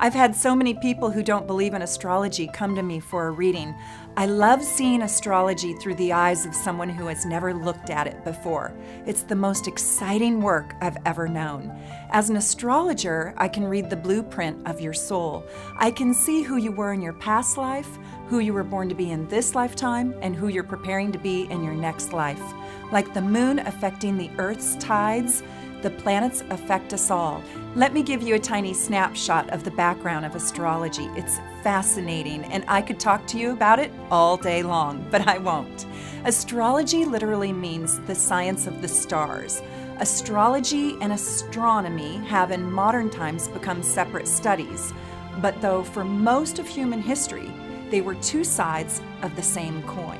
I've had so many people who don't believe in astrology come to me for a reading. I love seeing astrology through the eyes of someone who has never looked at it before. It's the most exciting work I've ever known. As an astrologer, I can read the blueprint of your soul. I can see who you were in your past life, who you were born to be in this lifetime, and who you're preparing to be in your next life. Like the moon affecting the Earth's tides, the planets affect us all. Let me give you a tiny snapshot of the background of astrology. It's fascinating, and I could talk to you about it all day long, but I won't. Astrology literally means the science of the stars. Astrology and astronomy have in modern times become separate studies, but though for most of human history, they were two sides of the same coin.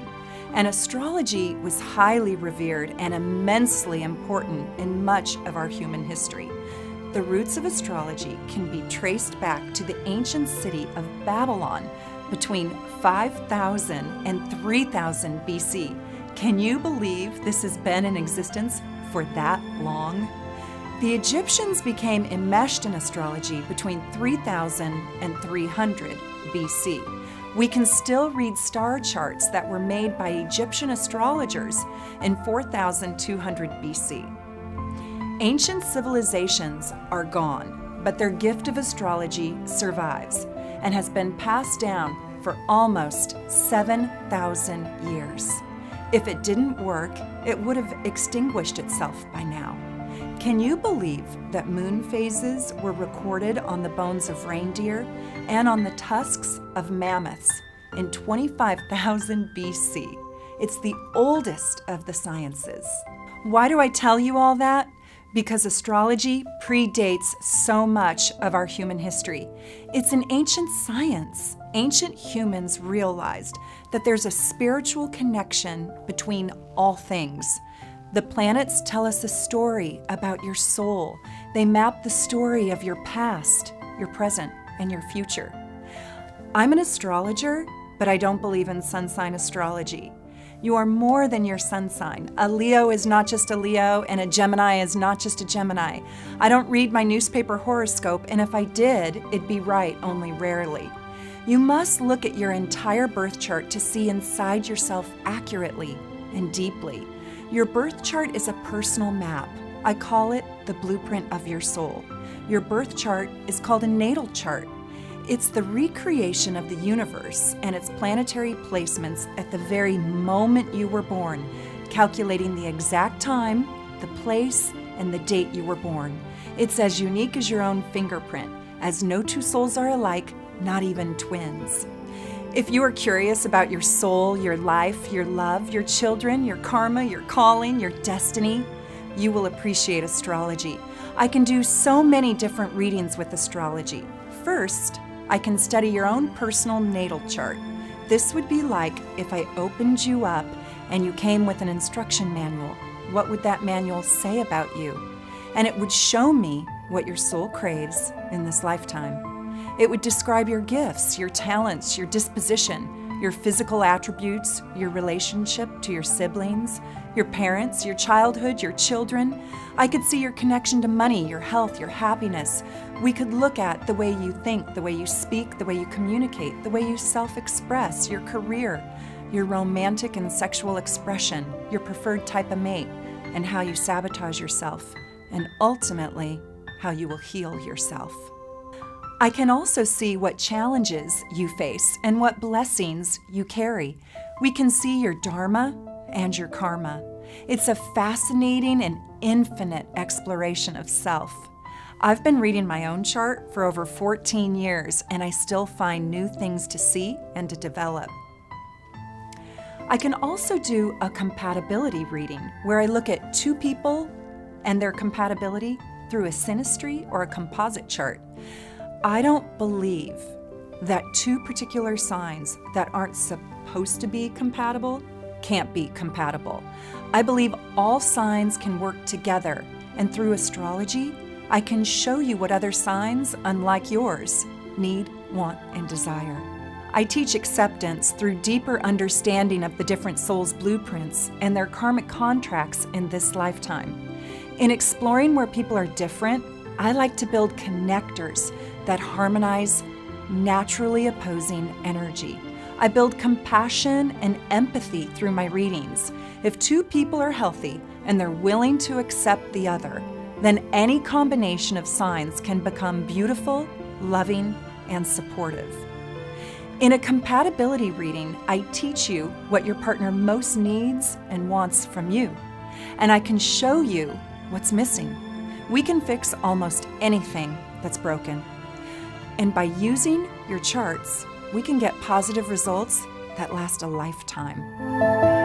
And astrology was highly revered and immensely important in much of our human history. The roots of astrology can be traced back to the ancient city of Babylon between 5000 and 3000 BC. Can you believe this has been in existence for that long? The Egyptians became enmeshed in astrology between 3000 and 300 BC. We can still read star charts that were made by Egyptian astrologers in 4200 BC. Ancient civilizations are gone, but their gift of astrology survives and has been passed down for almost 7,000 years. If it didn't work, it would have extinguished itself by now. Can you believe that moon phases were recorded on the bones of reindeer and on the tusks of mammoths in 25,000 BC? It's the oldest of the sciences. Why do I tell you all that? Because astrology predates so much of our human history. It's an ancient science. Ancient humans realized that there's a spiritual connection between all things. The planets tell us a story about your soul. They map the story of your past, your present, and your future. I'm an astrologer, but I don't believe in sun sign astrology. You are more than your sun sign. A Leo is not just a Leo, and a Gemini is not just a Gemini. I don't read my newspaper horoscope, and if I did, it'd be right only rarely. You must look at your entire birth chart to see inside yourself accurately and deeply. Your birth chart is a personal map. I call it the blueprint of your soul. Your birth chart is called a natal chart. It's the recreation of the universe and its planetary placements at the very moment you were born, calculating the exact time, the place, and the date you were born. It's as unique as your own fingerprint, as no two souls are alike, not even twins. If you are curious about your soul, your life, your love, your children, your karma, your calling, your destiny, you will appreciate astrology. I can do so many different readings with astrology. First, I can study your own personal natal chart. This would be like if I opened you up and you came with an instruction manual. What would that manual say about you? And it would show me what your soul craves in this lifetime. It would describe your gifts, your talents, your disposition, your physical attributes, your relationship to your siblings, your parents, your childhood, your children. I could see your connection to money, your health, your happiness. We could look at the way you think, the way you speak, the way you communicate, the way you self-express, your career, your romantic and sexual expression, your preferred type of mate, and how you sabotage yourself, and ultimately, how you will heal yourself. I can also see what challenges you face and what blessings you carry. We can see your dharma and your karma. It's a fascinating and infinite exploration of self. I've been reading my own chart for over 14 years, and I still find new things to see and to develop. I can also do a compatibility reading where I look at two people and their compatibility through a synastry or a composite chart. I don't believe that two particular signs that aren't supposed to be compatible can't be compatible. I believe all signs can work together, and through astrology, I can show you what other signs, unlike yours, need, want, and desire. I teach acceptance through deeper understanding of the different souls' blueprints and their karmic contracts in this lifetime. In exploring where people are different, I like to build connectors that harmonize naturally opposing energy. I build compassion and empathy through my readings. If two people are healthy and they're willing to accept the other, then any combination of signs can become beautiful, loving, and supportive. In a compatibility reading, I teach you what your partner most needs and wants from you, and I can show you what's missing. We can fix almost anything that's broken. And by using your charts, we can get positive results that last a lifetime.